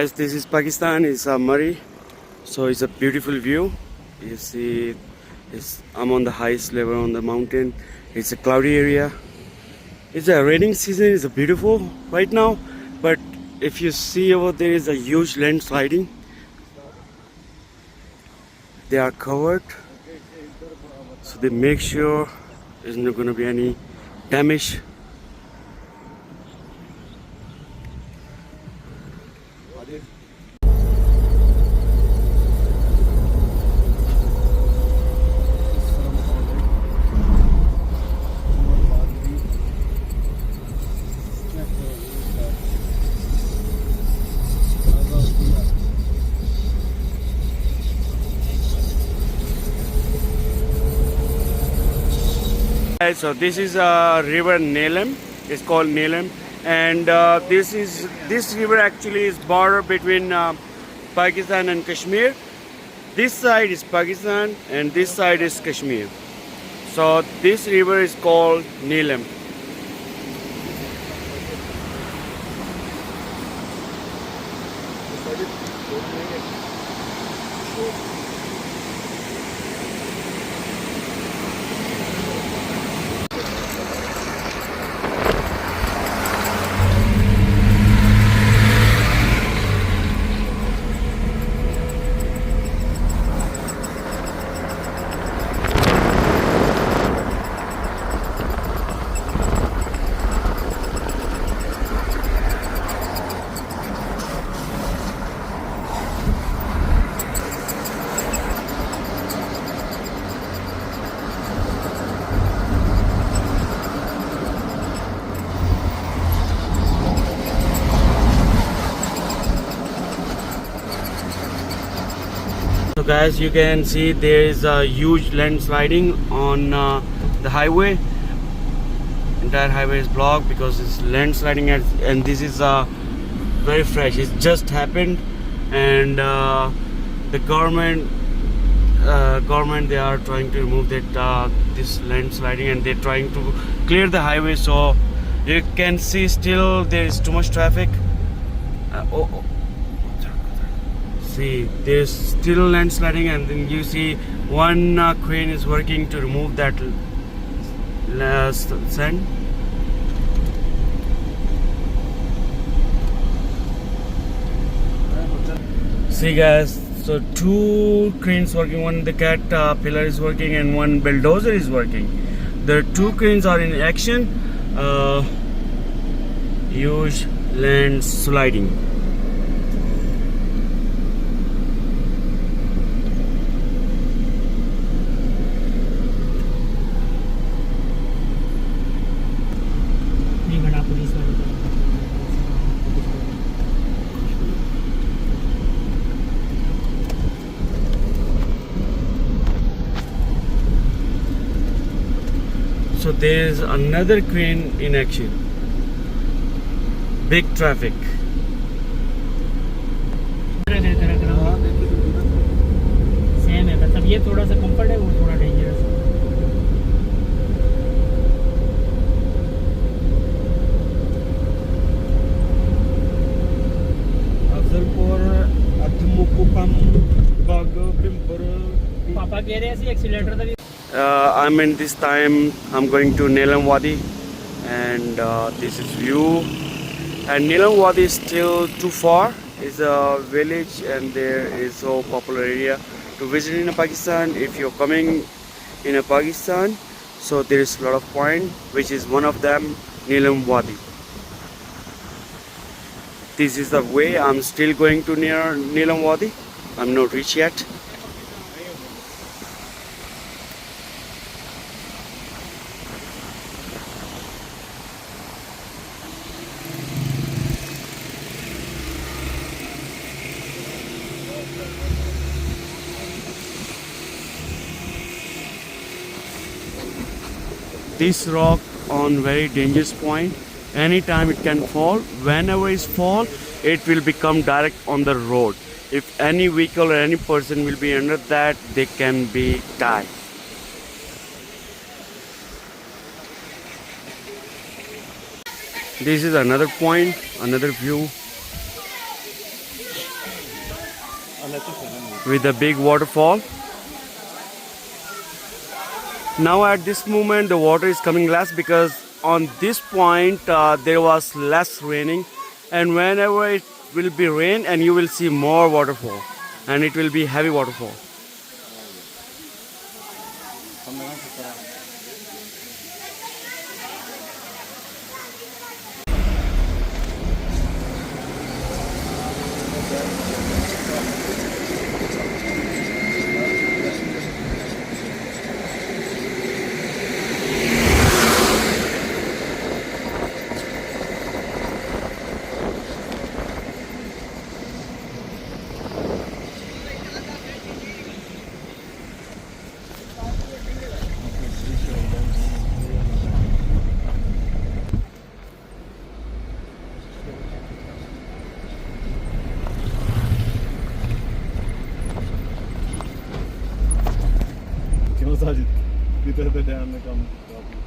guys, this is Pakistan. It's Murray. So it's a beautiful view. You see, I'm on the highest level on the mountain. It's a cloudy area. It's a raining season. It's beautiful right now. But if you see over there is a huge landsliding. They are covered. So they make sure there's not going to be any damage. So this is river Neelam. It's called Neelam, and this river actually is border between Pakistan and Kashmir. This side is Pakistan and this side is Kashmir. So this river is called Neelam. So guys, you can see there is a huge landsliding on the highway. Entire highway is blocked because it's landsliding, and this is very fresh. It just happened, and the government they are trying to remove that this landsliding, and they're trying to clear the highway. So you can see still there is too much traffic. See, there's still landsliding, and then you see one crane is working to remove that sand. See guys, so two cranes working, one the pillar is working and one bulldozer is working. The two cranes are in action. Huge landsliding. So there is another crane in action. Big traffic. Same है, मतलब ये थोड़ा सा comfort है, वो थोड़ा dangerous है. पापा कह रहे हैं एक्सीलेटर तक. I'm in this time. I'm going to Neelam Wadi, and this is view. And Neelam Wadi is still too far. It's a village, and there is so popular area to visit in Pakistan. If you're coming in Pakistan, so there is a lot of point, which is one of them, Neelam Wadi. This is the way. I'm still going to near Neelam Wadi. I'm not reached yet. This rock on very dangerous point. Anytime it can fall. Whenever it fall, it will become direct on the road. If any vehicle or any person will be under that, they can be die. This is another point, another view. with a big waterfall. Now at this moment the water is coming less because on this point there was less raining, and whenever it will be rain and you will see more waterfall, and it will be heavy waterfall. ਕਿਉਂ ਸਾਜਿਦ ਕਿਤੇ ਤੇ time ਨੇ ਕੰਮ ਕਾਫੀ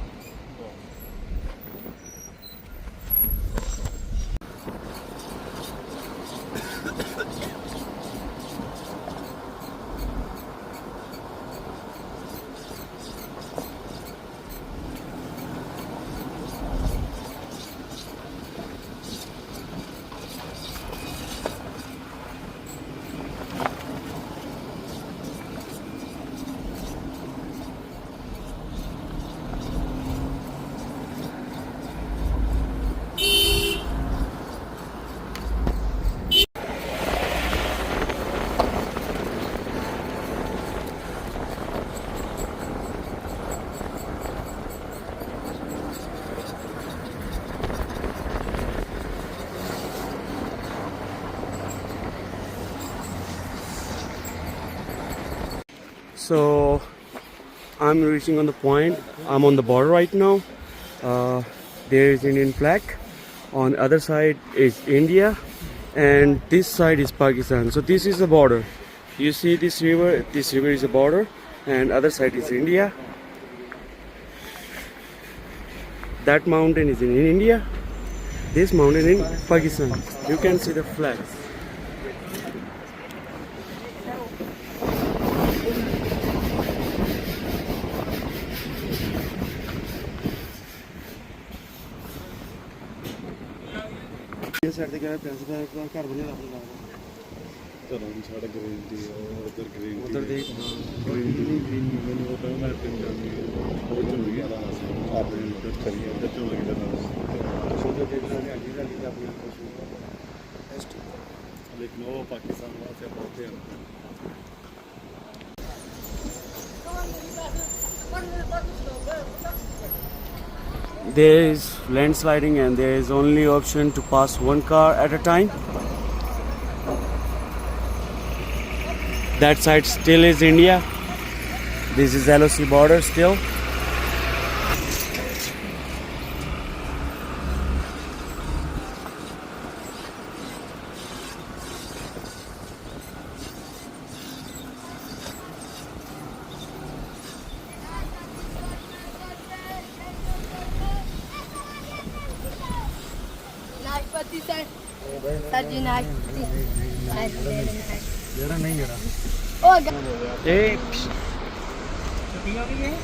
So I'm reaching on the point. I'm on the border right now. There is Indian flag. On the other side is India, and this side is Pakistan. So this is the border. You see this river? This river is a border, and other side is India. That mountain is in India. This mountain in Pakistan. You can see the flags. ਚਲੋ ਜੀ ਸਾਡਾ green tea ਉਧਰ green tea उधर देख green tea ਮੈਨੂੰ ਉਹ ਤਾਂ ਮੈਂ ਪਿੰਡ ਜਾਂਦੀ ਉਹ ਚਲ ਗਿਆ ਆਪਣੇ ਉੱਧਰ ਚਲੀ ਉੱਧਰ ਚਲ ਗਿਆ ਲੇਕਿਨ ਉਹ ਪਾਕਿਸਤਾਨ ਵਾਸਤੇ ਪਹੁੰਚੇ ਹਨ There is landsliding and there is only option to pass one car at a time. That side still is India. This is LOC border still. जरा नहीं जरा Hey. छुट्टियां भी हैं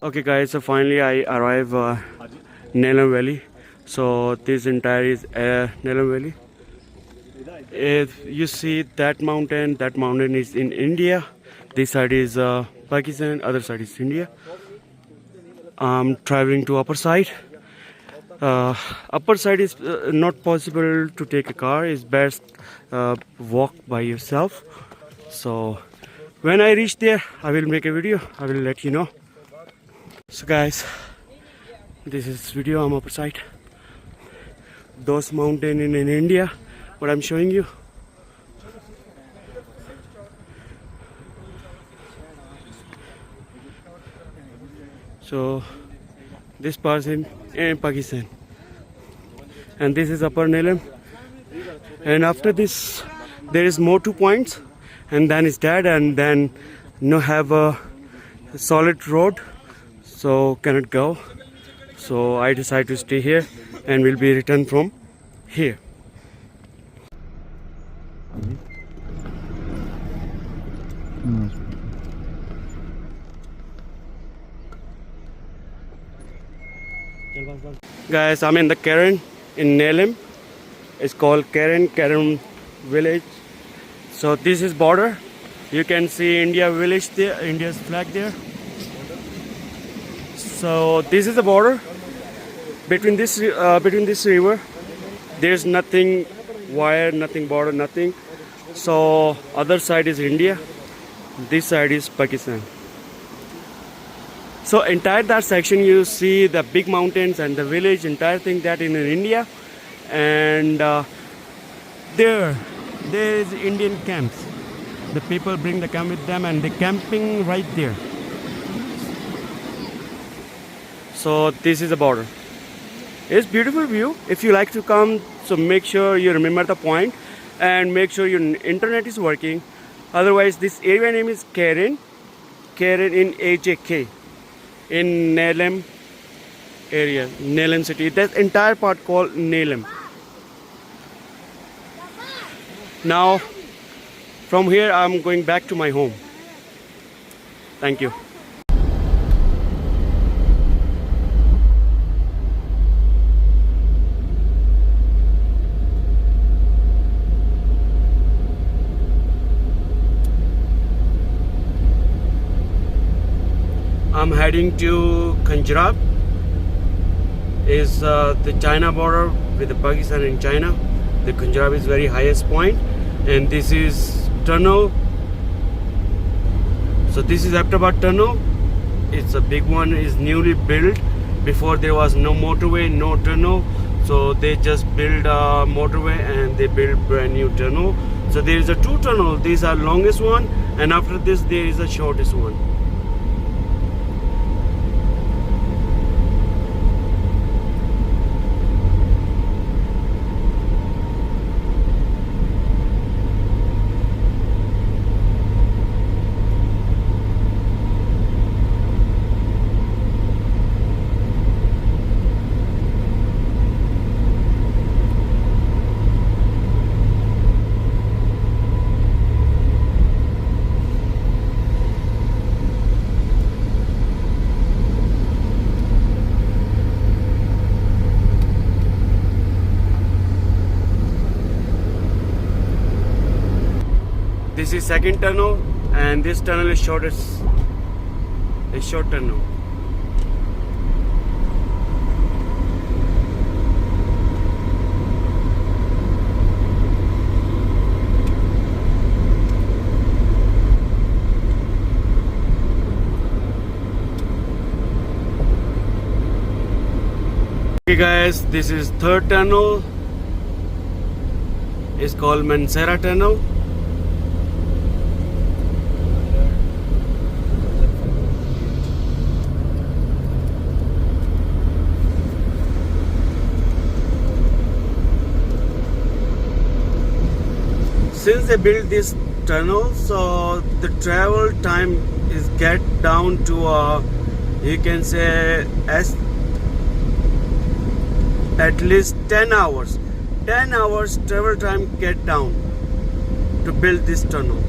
Okay guys, so finally I arrive Neelam Valley. So this entire is Neelam Valley. If you see that mountain is in India. This side is Pakistan, other side is India. I'm traveling to upper side. Upper side is not possible to take a car. It's best walk by yourself. So when I reach there, I will make a video. I will let you know. So guys, this is video. I'm upper side. Those mountain in India, what I'm showing you. So this part in Pakistan, and this is Upper Neelam. and after this there is more 2 points, and then it's dead, and then no have a solid road, so cannot go. So I decide to stay here and will be returned from here. Guys, I'm in the Karen in Neelam. It's called Karen village. So this is border. You can see India village there, India's flag there. So this is the border between this river. There's nothing wire, nothing border, nothing. So other side is India. This side is Pakistan. So entire that section you see the big mountains and the village, entire thing that in India. And there is Indian camps. The people bring the camp with them and they camping right there. So this is the border. It's beautiful view. If you like to come, so make sure you remember the point and make sure your internet is working. Otherwise, this area name is Karen in AJK in Neelam area, Neelam city. That entire part called Neelam. Now, from here I'm going back to my home. Thank you. I'm heading to Kanjrab. Is the China border with the Pakistan and China. The Kanjrab is very highest point, and this is tunnel. So this is Ahmedabad tunnel. It's a big one. Is newly built. Before there was no motorway, no tunnel. So they just build a motorway and they build brand new tunnel. So there is a 2 tunnel. These are longest one, and after this there is the shortest one. This is second tunnel, and this tunnel is shortest. A short tunnel. Okay guys, this is third tunnel. It's called Mansehra tunnel. Since they built this tunnel, so the travel time is get down to you can say at least 10 hours. 10 hours travel time get down to build this tunnel.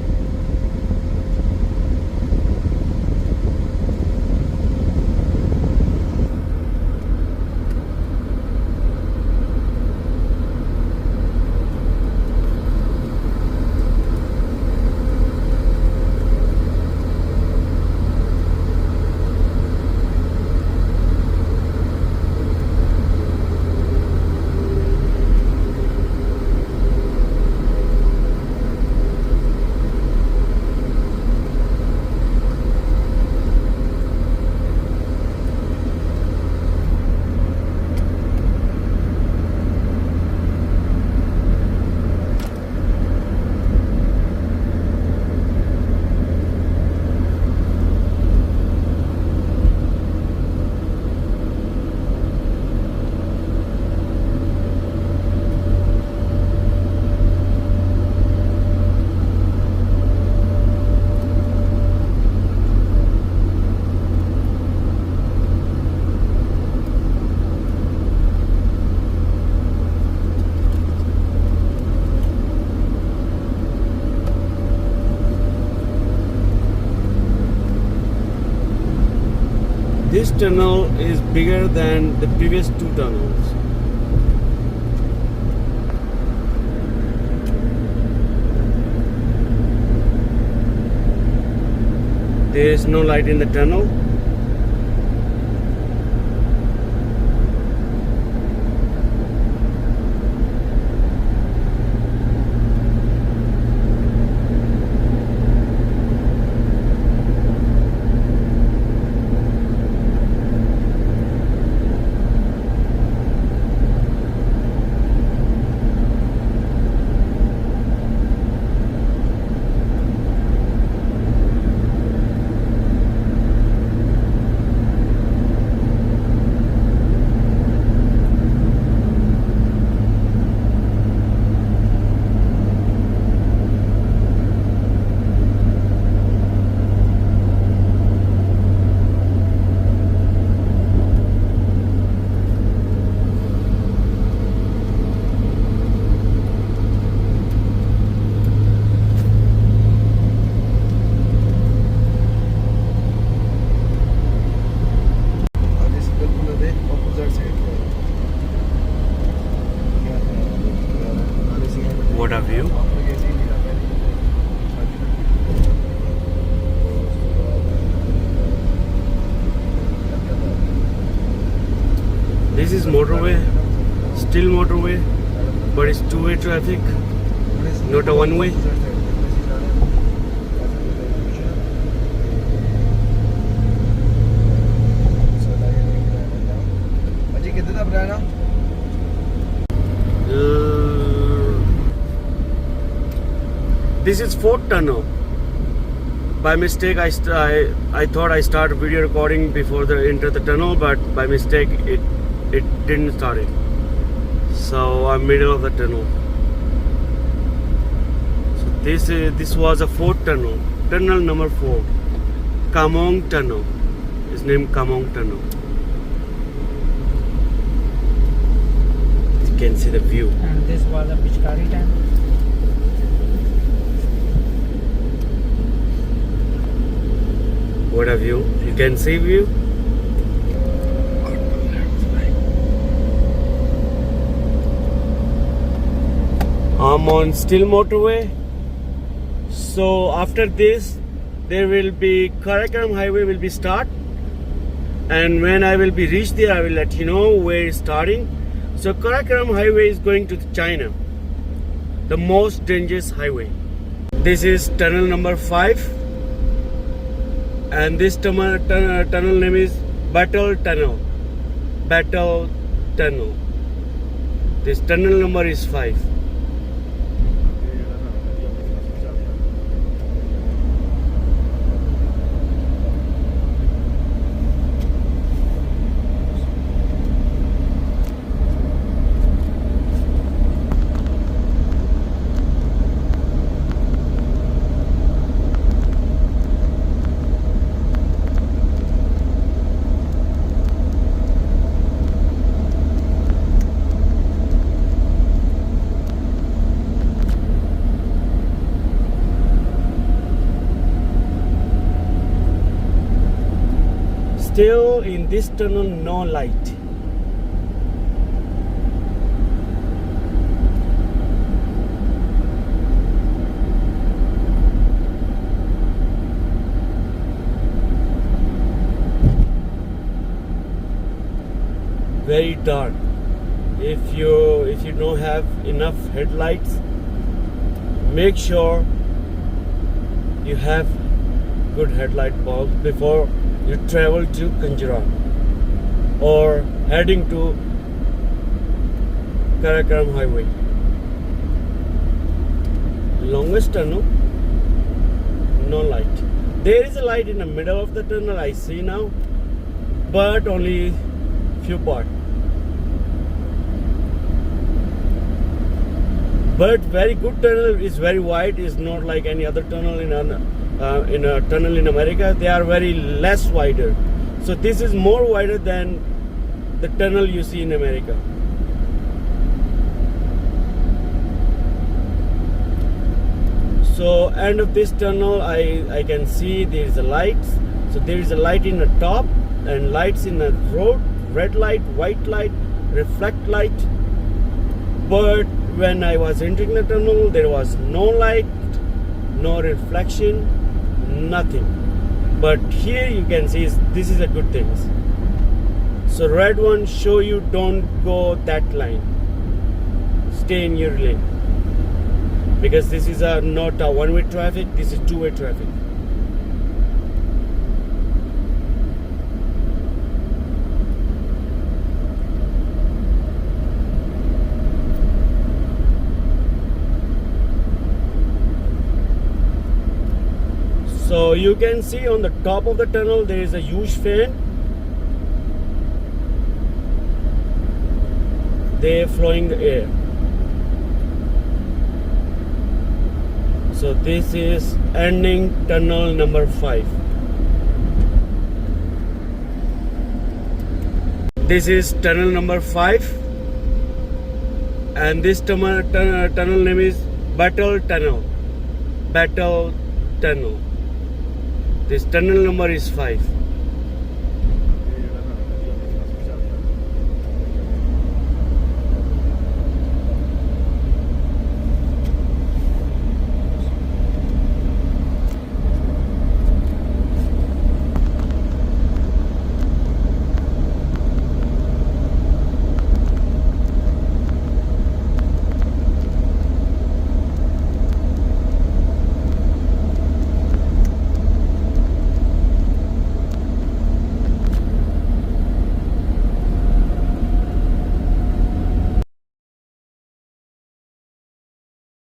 this tunnel is bigger than the previous two tunnels. There is no light in the tunnel. What a view. This is motorway, still motorway, but it's two-way traffic, not a one-way. This is fourth tunnel. By mistake, I thought I started video recording before the enter the tunnel, but by mistake it didn't start it. So I'm middle of the tunnel. So this was a fourth tunnel, tunnel number 4, Kamong Tunnel. It's named Kamong Tunnel. You can see the view. And this was a Pichkari tank. What a view. You can see view. I'm on still motorway. So after this there will be Karakoram highway will be start, and when I will be reached there I will let you know where it's starting. So Karakoram highway is going to China, the most dangerous highway. This is tunnel number 5. And this tunnel name is Battle Tunnel. Battle Tunnel. This tunnel number is 5. Still in this tunnel, no light. Very dark. If you don't have enough headlights, make sure you have good headlight bulbs before you travel to Kanjura or heading to Karakoram highway. Longest tunnel, no light. There is a light in the middle of the tunnel, I see now, but only few part. But very good tunnel, is very wide, is not like any other tunnel in a tunnel in America. They are very less wider. So this is more wider than the tunnel you see in America. So end of this tunnel, I can see there is a light. So there is a light in the top and lights in the road, red light, white light, reflect light. But when I was entering the tunnel, there was no light, no reflection, nothing. But here you can see this is a good thing. So red one show you don't go that line. Stay in your lane. Because this is not a one-way traffic, this is two-way traffic. So you can see on the top of the tunnel there is a huge fan. They're flowing the air. So this is ending tunnel number 5. This is tunnel number 5, and this tunnel name is Battle Tunnel. Battle Tunnel. This tunnel number is 5.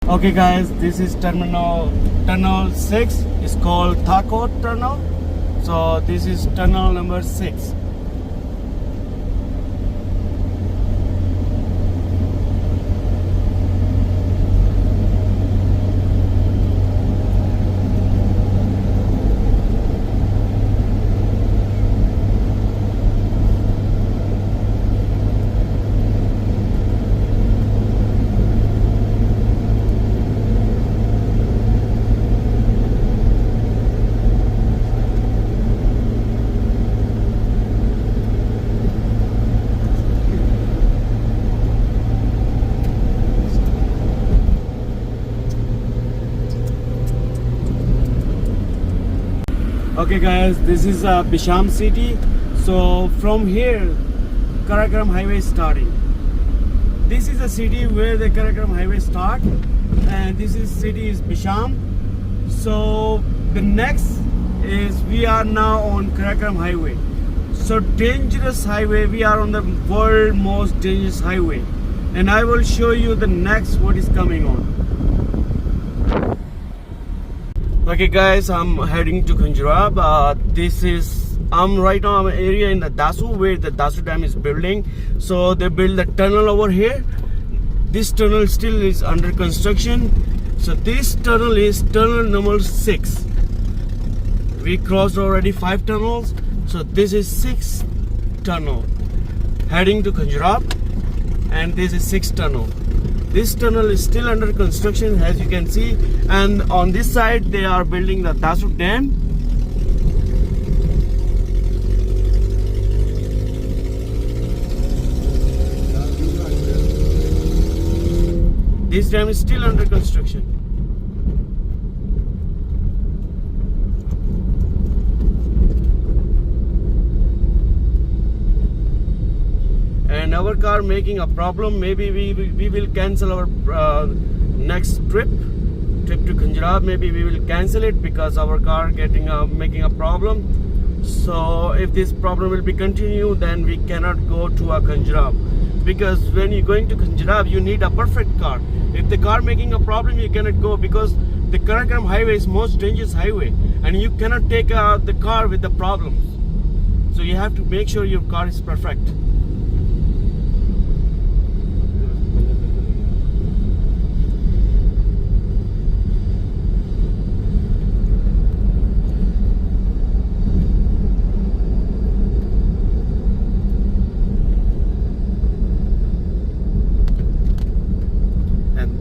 Okay guys, this is tunnel 6. It's called Thakur Tunnel. So this is tunnel number 6. Okay guys, this is Bisham city. So from here Karakoram highway is starting. This is the city where the Karakoram highway start, and this city is Bisham. So the next is we are now on Karakoram highway. So dangerous highway, we are on the world most dangerous highway, and I will show you the next what is coming on. Okay guys, I'm heading to Khunjerab. I'm right now in an area in the Dasu where the Dasu Dam is building. So they build the tunnel over here. This tunnel still is under construction. So this tunnel is tunnel number 6. We crossed already 5 tunnels. So this is 6th tunnel heading to Khunjerab, and this is 6th tunnel. This tunnel is still under construction, as you can see, and on this side they are building the Dasu Dam. This dam is still under construction. And our car making a problem. Maybe we will cancel our next trip to Khunjerab. Maybe we will cancel it because our car making a problem. So if this problem will be continued, then we cannot go to Khunjerab, because when you're going to Khunjerab you need a perfect car. If the car making a problem, you cannot go, because the Karakoram highway is most dangerous highway, and you cannot take the car with the problems. So you have to make sure your car is perfect.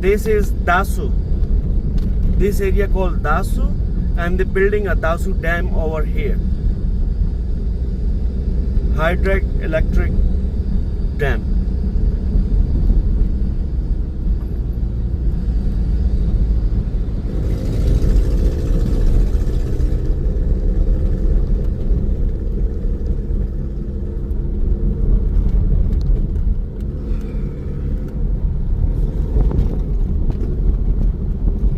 This is Dasu. This area called Dasu, and they're building a Dasu Dam over here. hydroelectric dam.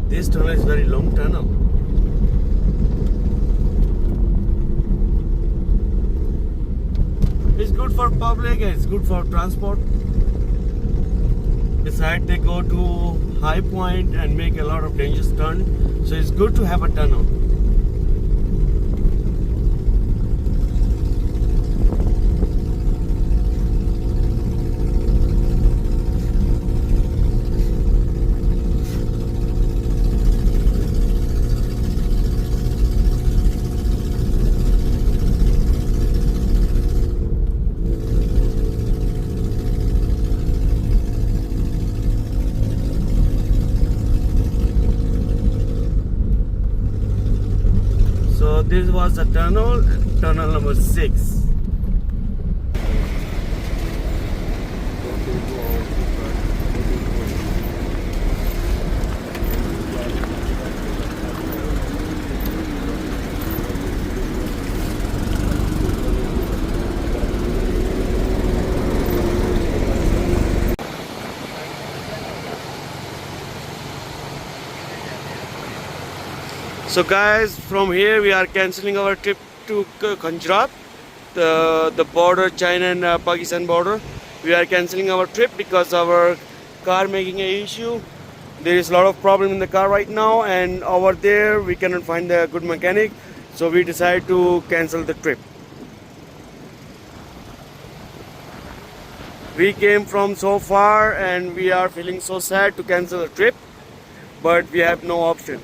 This tunnel is very long tunnel. It's good for public, it's good for transport. Besides, they go to high point and make a lot of dangerous turn. So it's good to have a tunnel. So this was the tunnel number 6. So guys, from here we are cancelling our trip to Khanjrat, the border, China and Pakistan border. We are cancelling our trip because our car making an issue. There is a lot of problem in the car right now, and over there we cannot find a good mechanic. So we decided to cancel the trip. We came from so far and we are feeling so sad to cancel the trip, but we have no option.